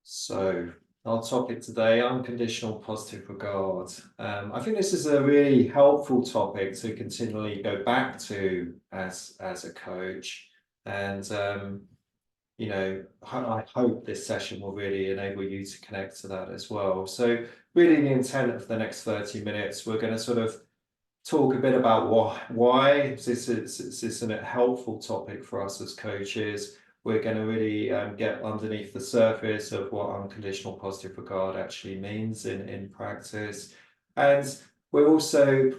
So, our topic today, unconditional positive regard. I think this is a really helpful topic to continually go back to as a coach. And, I hope this session will really enable you to connect to that as well. So, really, the intent of the next 30 minutes, we're going to sort of talk a bit about why this is a helpful topic for us as coaches. We're going to really get underneath the surface of what unconditional positive regard actually means in practice. And we'll also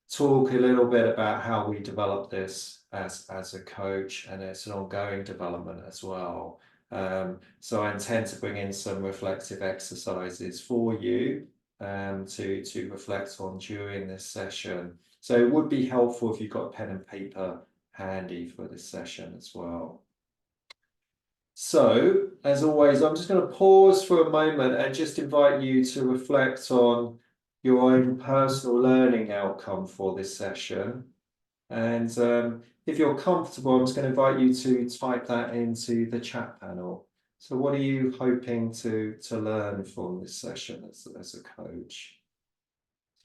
talk a little bit about how we develop this as a coach, and it's an ongoing development as well. So I intend to bring in some reflective exercises for you to reflect on during this session. So it would be helpful if you've got a pen and paper handy for this session as well. So, as always, I'm just going to pause for a moment and just invite you to reflect on your own personal learning outcome for this session. And if you're comfortable, I'm just going to invite you to type that into the chat panel. So what are you hoping to learn from this session as a coach?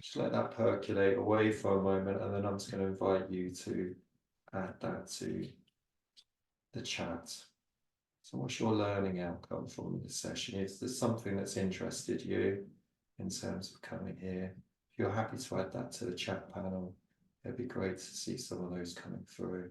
Just let that percolate away for a moment, and then I'm just going to invite you to add that to the chat. So what's your learning outcome from this session? Is there something that's interested you in terms of coming here? If you're happy to add that to the chat panel, it'd be great to see some of those coming through.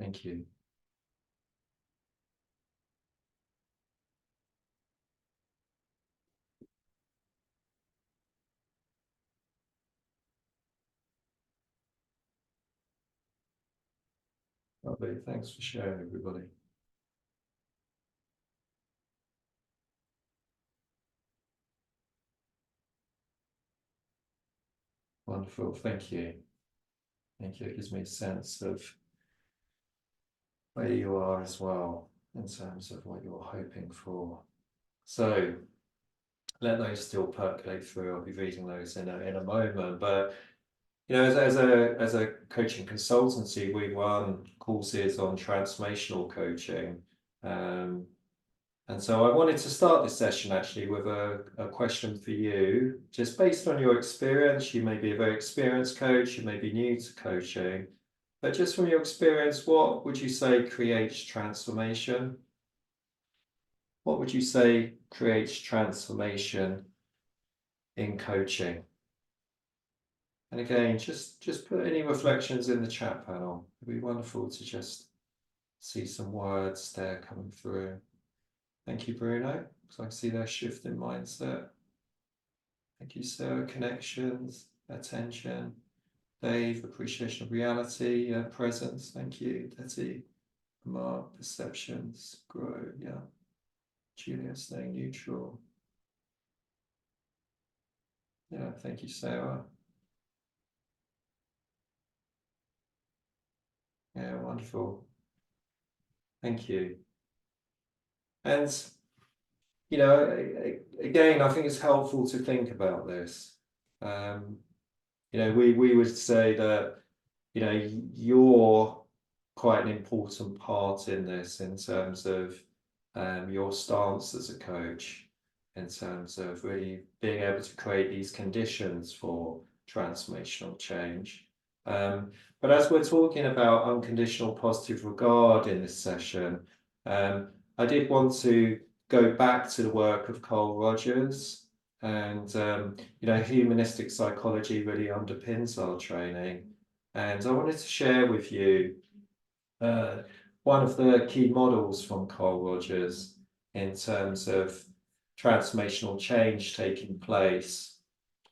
Thank you. Lovely. Thanks for sharing, everybody. Wonderful. Thank you. Thank you. It gives me a sense of where you are as well in terms of what you're hoping for. So let those still percolate through. I'll be reading those in a moment. But as a coaching consultancy, we run courses on transformational coaching. And so I wanted to start this session actually with a question for you, just based on your experience. You may be a very experienced coach, you may be new to coaching, but just from your experience, what would you say creates transformation? What would you say creates transformation in coaching? And again, just put any reflections in the chat panel. It'd be wonderful to just see some words there coming through. Thank you, Bruno, because I can see their shift in mindset. Thank you, Sarah. Connections, attention. Dave, appreciation of reality, presence. Thank you, Detty. Mark, perceptions, grow. Yeah. Julia, staying neutral. Yeah, thank you, Sarah. Yeah, wonderful. Thank you. And, again, I think it's helpful to think about this. We would say that, you're quite an important part in this in terms of your stance as a coach, in terms of really being able to create these conditions for transformational change. But as we're talking about unconditional positive regard in this session, I did want to go back to the work of Carl Rogers. And, humanistic psychology really underpins our training. And I wanted to share with you one of the key models from Carl Rogers in terms of transformational change taking place,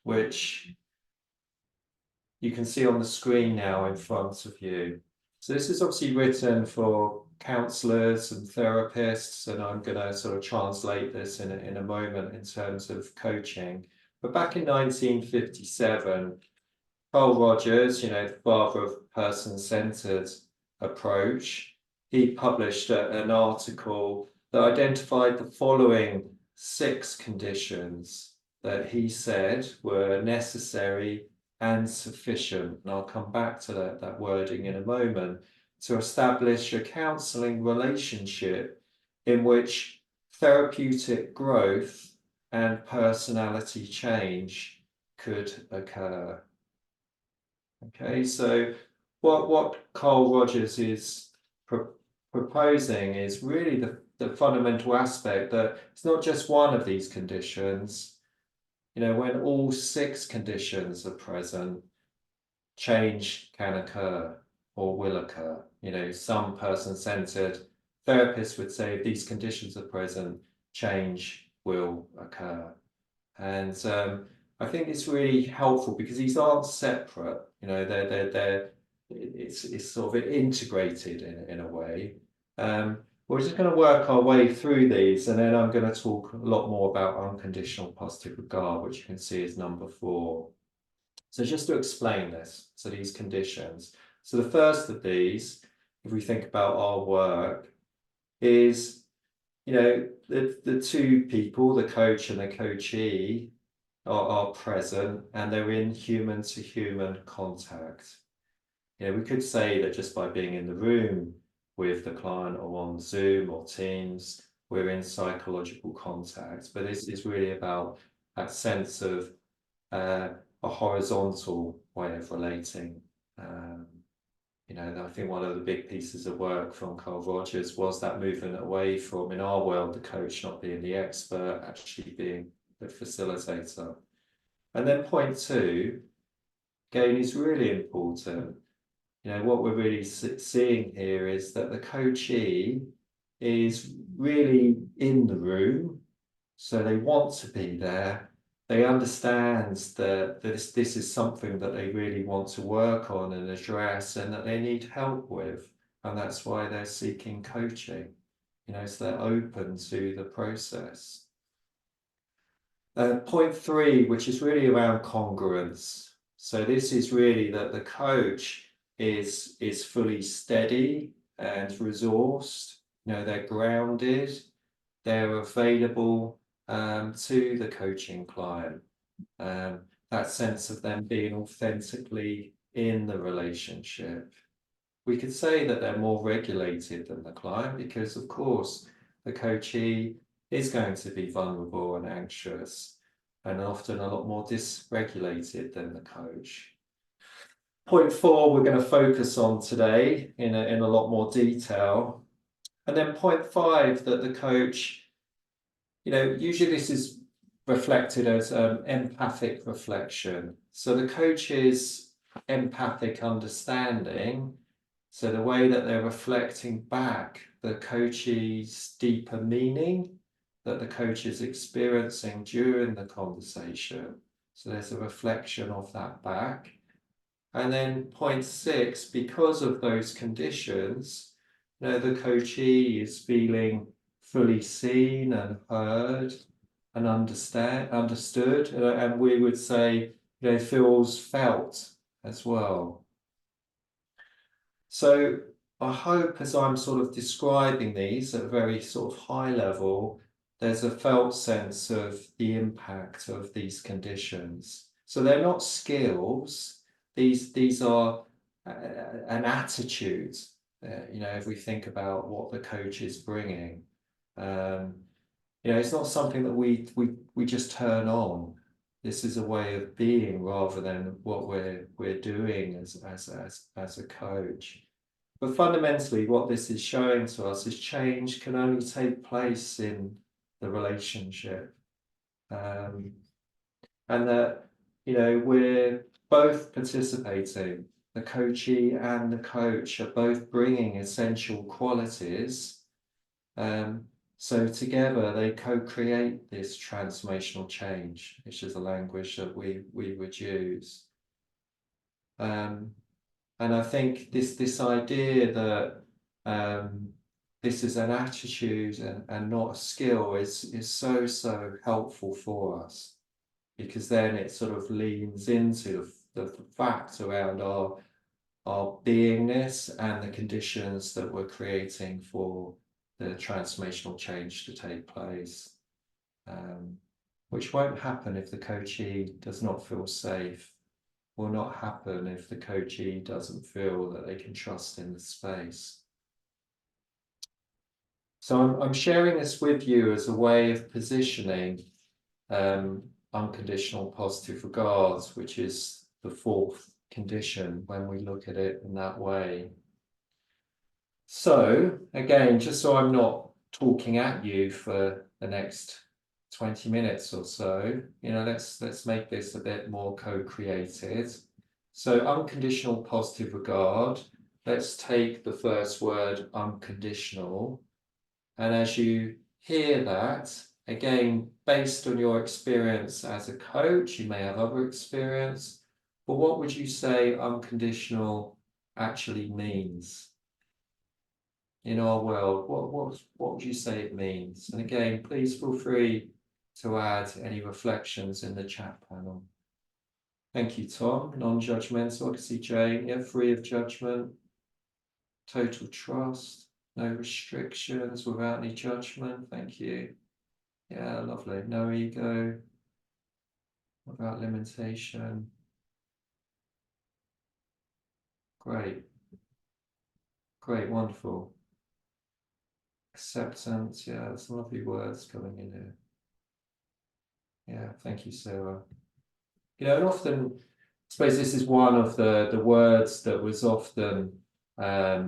which you can see on the screen now in front of you. So this is obviously written for counselors and therapists, and I'm going to sort of translate this in a moment in terms of coaching. But back in 1957, Carl Rogers, the father of person-centered approach, he published an article that identified the following 6 conditions that he said were necessary and sufficient. And I'll come back to that wording in a moment, to establish a counselling relationship in which therapeutic growth and personality change could occur. Okay, so what Carl Rogers is proposing is really the fundamental aspect that it's not just one of these conditions. You know, when all 6 conditions are present, change can occur or will occur. You know, some person-centered therapists would say if these conditions are present, change will occur. And I think it's really helpful because these aren't separate. You know, it's sort of integrated in a way. We're just going to work our way through these, and then I'm going to talk a lot more about unconditional positive regard, which you can see is number 4. So just to explain this, so these conditions. So the first of these, if we think about our work, is, you know, the 2 people, the coach and the coachee, are present and they're in human-to-human contact. You know, we could say that just by being in the room with the client or on Zoom or Teams, we're in psychological contact, but it's really about that sense of a horizontal way of relating. You know, I think one of the big pieces of work from Carl Rogers was that movement away from, in our world, the coach not being the expert, actually being the facilitator. And then point 2, again, is really important. You know, what we're really seeing here is that the coachee is really in the room, so they want to be there. They understand that this is something that they really want to work on and address and that they need help with. And that's why they're seeking coaching. You know, so they're open to the process. Point 3, which is really around congruence. So this is really that the coach is fully steady and resourced. You know, they're grounded, they're available to the coaching client. That sense of them being authentically in the relationship. We could say that they're more regulated than the client because, of course, the coachee is going to be vulnerable and anxious and often a lot more dysregulated than the coach. Point 4, we're going to focus on today in a lot more detail. And then point 5, that the coach, you know, usually this is reflected as empathic reflection. So the coach's empathic understanding, so the way that they're reflecting back the coachee's deeper meaning that the coach is experiencing during the conversation. So there's a reflection of that back. And then point 6, because of those conditions, you know, the coachee is feeling fully seen and heard and understood, and we would say, you know, feels felt as well. So I hope as I'm sort of describing these at a very sort of high level, there's a felt sense of the impact of these conditions. So they're not skills, these are an attitude, you know, if we think about what the coach is bringing. You know, it's not something that we just turn on. This is a way of being rather than what we're doing as a coach. But fundamentally, what this is showing to us is change can only take place in the relationship, and that, you know, we're both participating. The coachee and the coach are both bringing essential qualities. So together they co-create this transformational change, which is a language that we would use. And I think this idea that this is an attitude and not a skill is so helpful for us, because then it sort of leans into the fact around our beingness and the conditions that we're creating for the transformational change to take place, which won't happen if the coachee does not feel safe, will not happen if the coachee doesn't feel that they can trust in the space. So I'm sharing this with you as a way of positioning unconditional positive regards, which is the fourth condition when we look at it in that way. So again, just so I'm not talking at you for the next 20 minutes or so, let's make this a bit more co-created. So unconditional positive regard, let's take the first word, unconditional, and as you hear that, again, based on your experience as a coach, you may have other experience, but what would you say unconditional actually means? In our world, what would you say it means? And again, please feel free to add any reflections in the chat panel. Thank you, Tom. Non-judgmental. I can see Jane. Yeah, free of judgment. Total trust. No restrictions, without any judgment. Thank you. Yeah, lovely. No ego. Without limitation. Great. Great, wonderful. Acceptance. Yeah, some lovely words coming in here. Yeah, thank you, Sarah. And often, I suppose this is one of the words that was often, I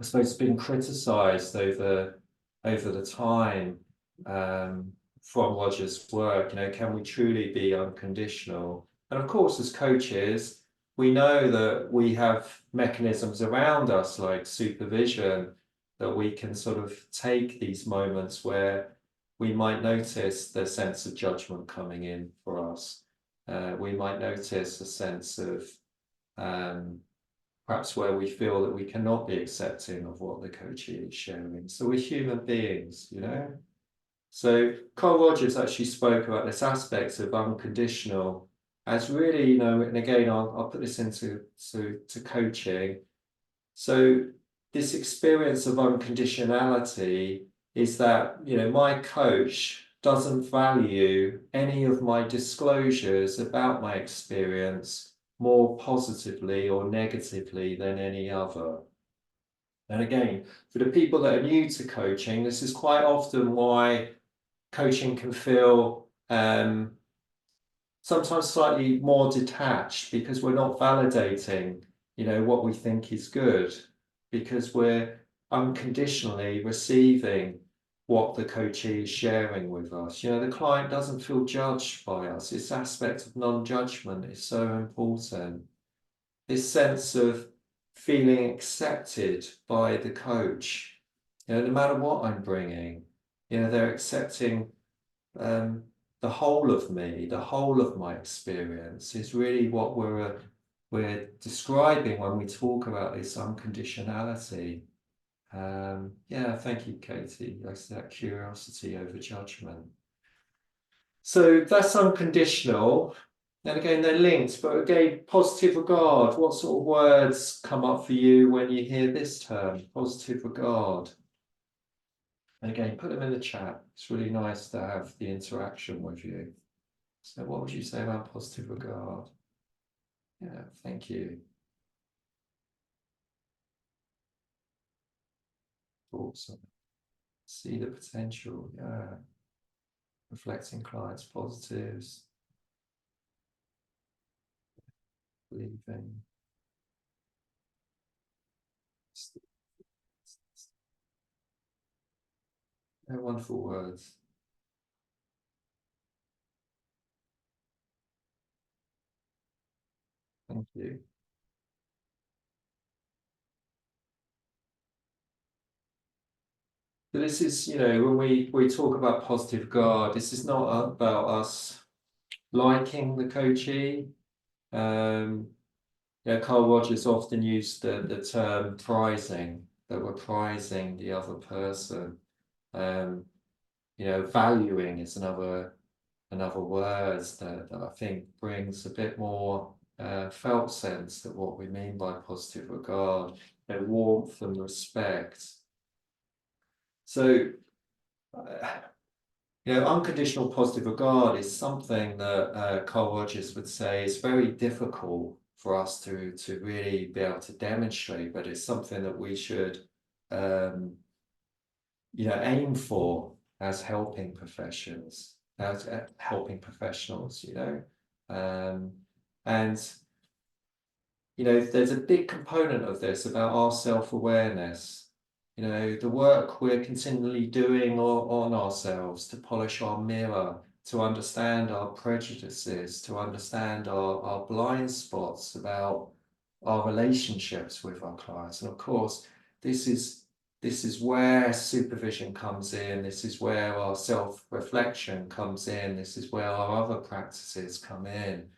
suppose, been criticised over the time from Roger's work. Can we truly be unconditional? And of course, as coaches, we know that we have mechanisms around us like supervision that we can sort of take these moments where we might notice the sense of judgment coming in for us. We might notice a sense of perhaps where we feel that we cannot be accepting of what the coachee is sharing. So we're human beings, So Carl Rogers actually spoke about this aspect of unconditional as really, and again, I'll put this into coaching. So this experience of unconditionality is that, my coach doesn't value any of my disclosures about my experience more positively or negatively than any other. And again, for the people that are new to coaching, this is quite often why coaching can feel sometimes slightly more detached, because we're not validating, what we think is good, because we're unconditionally receiving what the coachee is sharing with us. The client doesn't feel judged by us. This aspect of non-judgment is so important. This sense of feeling accepted by the coach, no matter what I'm bringing, they're accepting the whole of me, the whole of my experience is really what we're describing when we talk about this unconditionality. Yeah, thank you, Katie. That's that curiosity over judgment. So that's unconditional. And again, they're linked, but again, positive regard. What sort of words come up for you when you hear this term, positive regard? And again, put them in the chat. It's really nice to have the interaction with you. So what would you say about positive regard? Yeah, thank you. Awesome. See the potential, yeah. Reflecting clients' positives. Believing. They're wonderful words. Thank you. So this is, when we talk about positive regard, this is not about us liking the coachee. Carl Rogers often used the term prizing, that we're prizing the other person. Valuing is another word that I think brings a bit more felt sense that what we mean by positive regard, warmth and respect. So, unconditional positive regard is something that Carl Rogers would say is very difficult for us to really be able to demonstrate, but it's something that we should aim for as helping professions, as helping professionals, and there's a big component of this about our self-awareness. The work we're continually doing on ourselves to polish our mirror, to understand our prejudices, to understand our blind spots about our relationships with our clients. And of course, this is where supervision comes in. This is where our self-reflection comes in. This is where our other practices come in.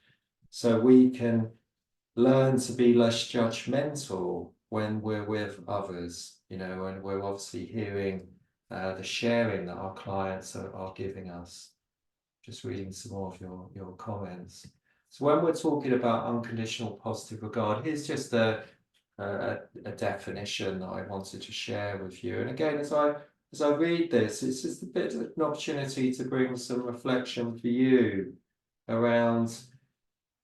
So we can learn to be less judgmental when we're with others, and we're obviously hearing the sharing that our clients are giving us. Just reading some more of your comments. So when we're talking about unconditional positive regard, here's just a definition that I wanted to share with you. And again, as I read this, it's just a bit of an opportunity to bring some reflection for you around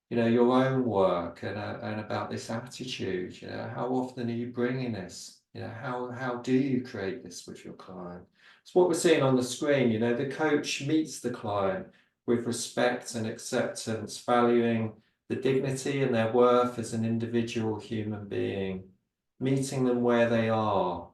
your own work and about this attitude. How often are you bringing this? How do you create this with your client? So what we're seeing on the screen, the coach meets the client with respect and acceptance, valuing the dignity and their worth as an individual human being, meeting them where they are.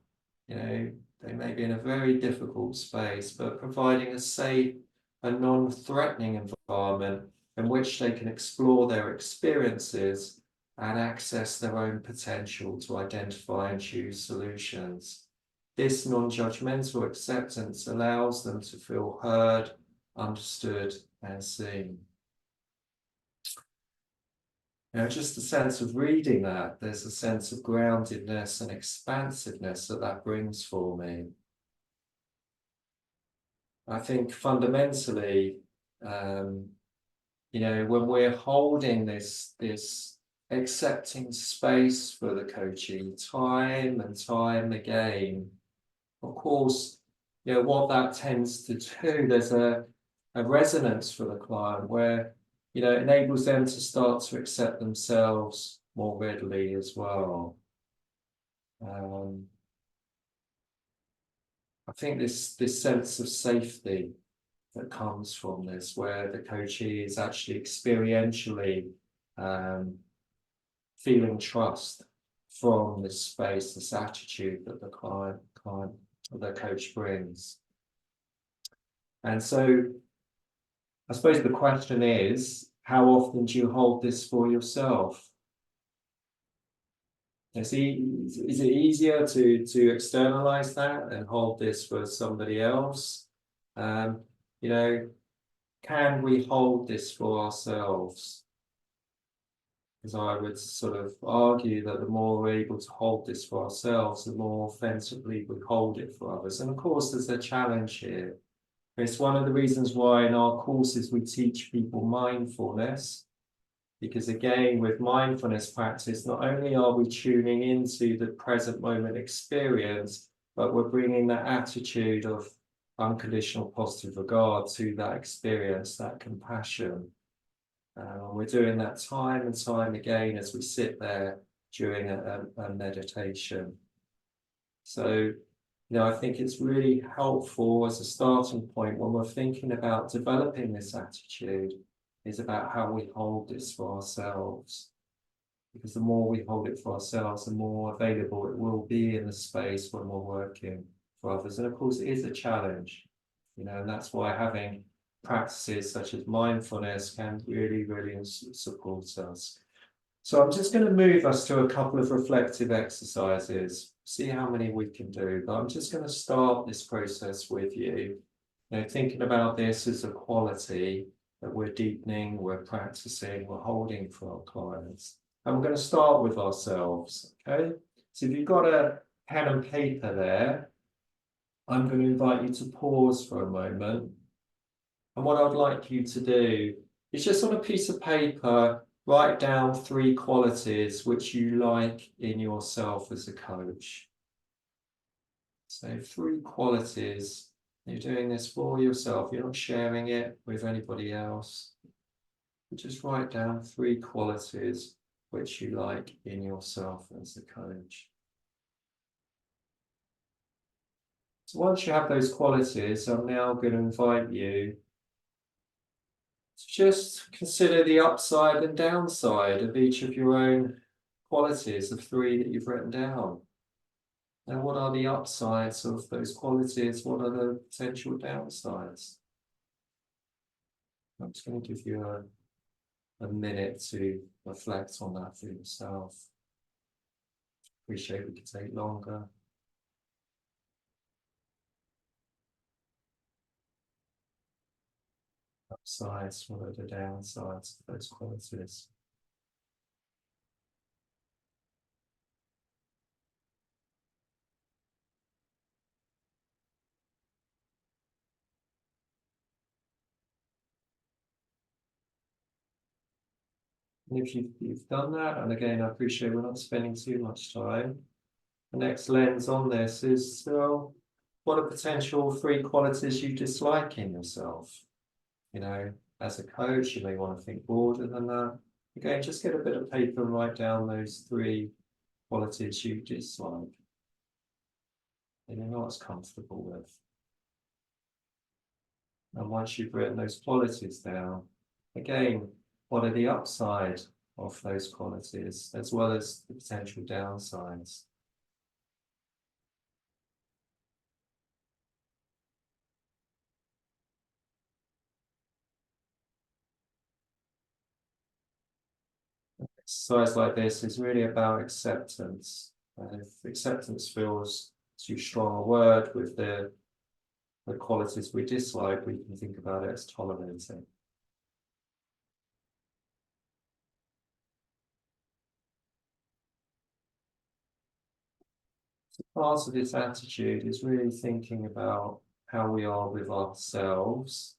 They may be in a very difficult space, but providing a safe and non-threatening environment in which they can explore their experiences and access their own potential to identify and choose solutions. This non-judgmental acceptance allows them to feel heard, understood, and seen. Just a sense of reading that, there's a sense of groundedness and expansiveness that brings for me. I think fundamentally, when we're holding this accepting space for the coachee time and time again, of course, what that tends to do, there's a resonance for the client where, it enables them to start to accept themselves more readily as well. I think this sense of safety that comes from this, where the coachee is actually experientially feeling trust from this space, this attitude that the the coach brings. And so I suppose the question is, how often do you hold this for yourself? Is it easier to externalize that and hold this for somebody else? Can we hold this for ourselves? Because I would sort of argue that the more we're able to hold this for ourselves, the more authentically we hold it for others. And of course, there's a challenge here. It's one of the reasons why in our courses we teach people mindfulness. Because again, with mindfulness practice, not only are we tuning into the present moment experience, but we're bringing that attitude of unconditional positive regard to that experience, that compassion. We're doing that time and time again as we sit there during a meditation. So, I think it's really helpful as a starting point when we're thinking about developing this attitude, is about how we hold this for ourselves. Because the more we hold it for ourselves, the more available it will be in the space when we're working for others. And of course, it is a challenge, and that's why having practices such as mindfulness can really, really support us. So I'm just going to move us to a couple of reflective exercises, see how many we can do. But I'm just going to start this process with you, thinking about this as a quality that we're deepening, we're practicing, we're holding for our clients. And we're going to start with ourselves, okay? So if you've got a pen and paper there, I'm going to invite you to pause for a moment. And what I'd like you to do is just on a piece of paper, write down 3 qualities which you like in yourself as a coach. So 3 qualities. You're doing this for yourself. You're not sharing it with anybody else. You just write down 3 qualities which you like in yourself as a coach. So once you have those qualities, I'm now going to invite you to just consider the upside and downside of each of your own qualities, the 3 that you've written down. And what are the upsides of those qualities? What are the potential downsides? I'm just going to give you a minute to reflect on that for yourself. Appreciate we could take longer. Upsides, what are the downsides of those qualities? And if you've done that, and again, I appreciate we're not spending too much time. The next lens on this is, well, what are potential 3 qualities you dislike in yourself? You know, as a coach, you may want to think broader than that. Again, just get a bit of paper and write down those 3 qualities you dislike and you're not as comfortable with. And once you've written those qualities down, again, what are the upside of those qualities as well as the potential downsides? Exercise like this is really about acceptance. And if acceptance feels too strong a word with the qualities we dislike, we can think about it as tolerating. So part of this attitude is really thinking about how we are with ourselves.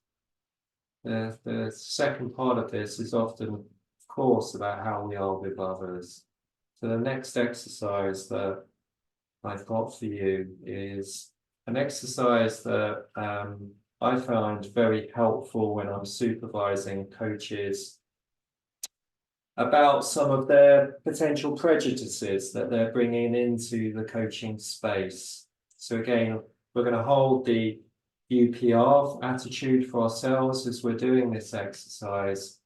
The second part of this is often, of course, about how we are with others. So the next exercise that I've got for you is an exercise that I found very helpful when I'm supervising coaches about some of their potential prejudices that they're bringing into the coaching space. So again, we're going to hold the UPR attitude for ourselves as we're doing this exercise.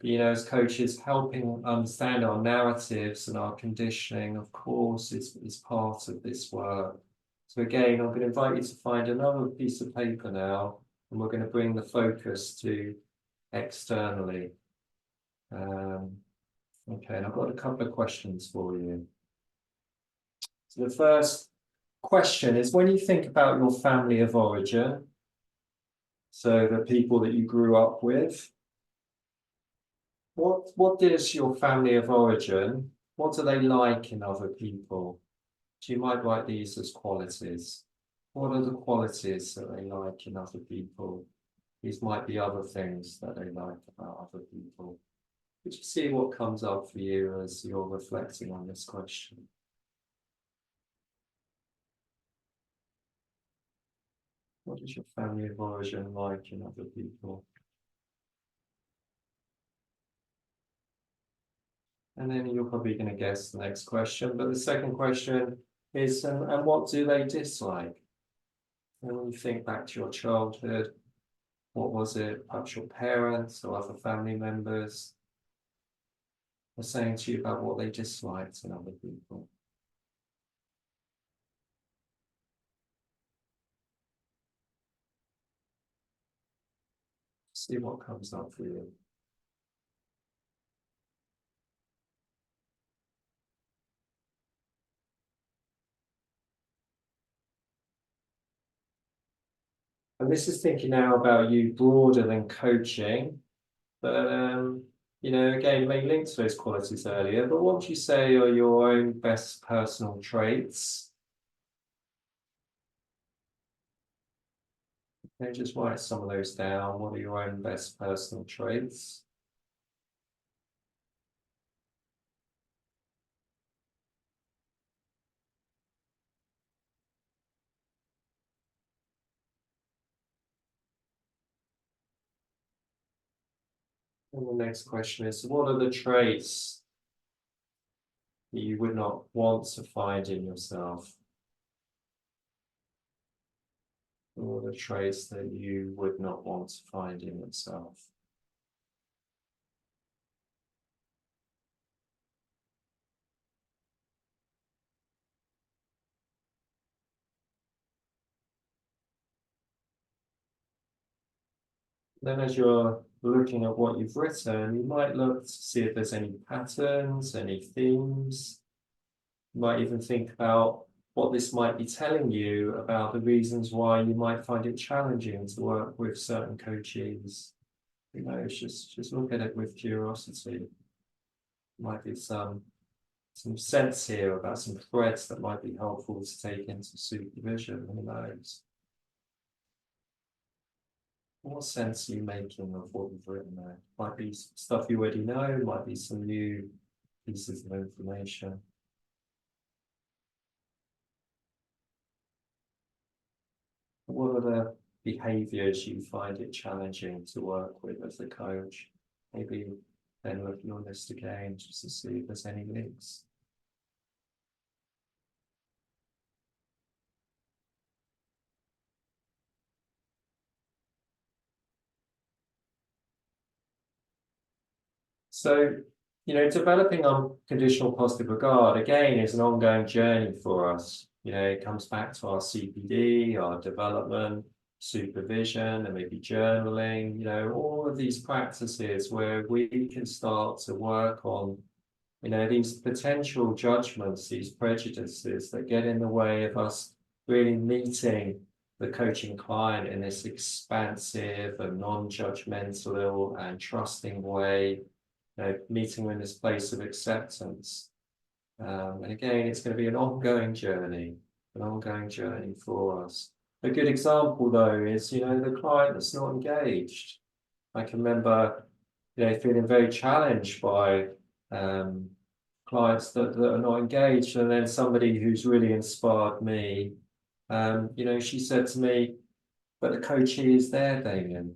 You know, as coaches, helping understand our narratives and our conditioning, of course, is part of this work. So again, I'm going to invite you to find another piece of paper now, and we're going to bring the focus to externally. Okay, and I've got a couple of questions for you. So the first question is, when you think about your family of origin, so the people that you grew up with, what is your family of origin? What do they like in other people? So you might write these as qualities. What are the qualities that they like in other people? These might be other things that they like about other people. Would you see what comes up for you as you're reflecting on this question? What is your family of origin like in other people? And then you're probably going to guess the next question. But the second question is, and what do they dislike? And when you think back to your childhood, what was it? Perhaps your parents or other family members were saying to you about what they disliked in other people. See what comes up for you. And this is thinking now about you broader than coaching, but you know, again, you may link to those qualities earlier, but what would you say are your own best personal traits? Okay, just write some of those down. What are your own best personal traits? And the next question is, what are the traits that you would not want to find in yourself? What are the traits that you would not want to find in yourself? Then as you're looking at what you've written, you might look to see if there's any patterns, any themes. You might even think about what this might be telling you about the reasons why you might find it challenging to work with certain coachees. You know, just look at it with curiosity. Might be some sense here about some threads that might be helpful to take into supervision. Who knows? What sense are you making of what you've written there? Might be stuff you already know, might be some new pieces of information. What are the behaviors you find it challenging to work with as a coach? Maybe then look at your list again just to see if there's any links. So, developing unconditional positive regard, again, is an ongoing journey for us. It comes back to our CPD, our development, supervision, and maybe journaling, all of these practices where we can start to work on, these potential judgments, these prejudices that get in the way of us really meeting the coaching client in this expansive and non-judgmental and trusting way, meeting in this place of acceptance. And again, it's going to be an ongoing journey for us. A good example, though, is, the client that's not engaged. I can remember, feeling very challenged by clients that are not engaged. And then somebody who's really inspired me, she said to me, but the coachee is there, Damion.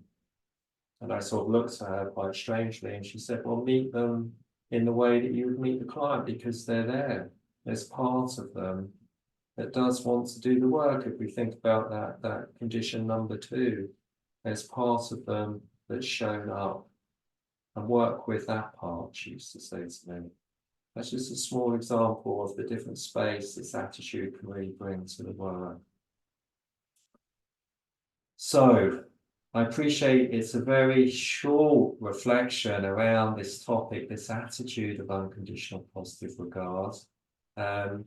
And I sort of looked at her quite strangely, and she said, well, meet them in the way that you would meet the client because they're there. There's part of them that does want to do the work. If we think about that condition number 2, there's part of them that's shown up, and work with that part, she used to say to me. That's just a small example of the different space this attitude can really bring to the work. So, I appreciate it's a very short reflection around this topic, this attitude of unconditional positive regard. I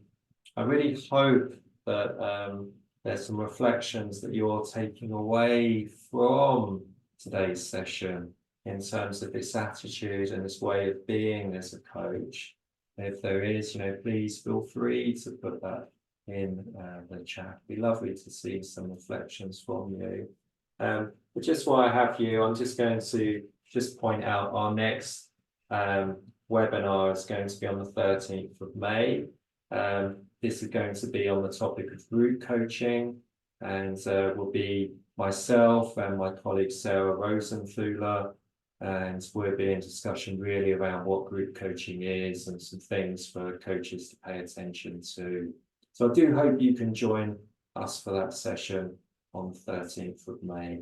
really hope that there's some reflections that you're taking away from today's session in terms of this attitude and this way of being as a coach. If there is, please feel free to put that in the chat. It'd be lovely to see some reflections from you. But just while I have you, I'm just going to just point out our next webinar is going to be on the 13th of May. This is going to be on the topic of group coaching, and will be myself and my colleague Sarah Rosenfuller, and we'll be in discussion really around what group coaching is and some things for coaches to pay attention to. So I do hope you can join us for that session on the 13th of May.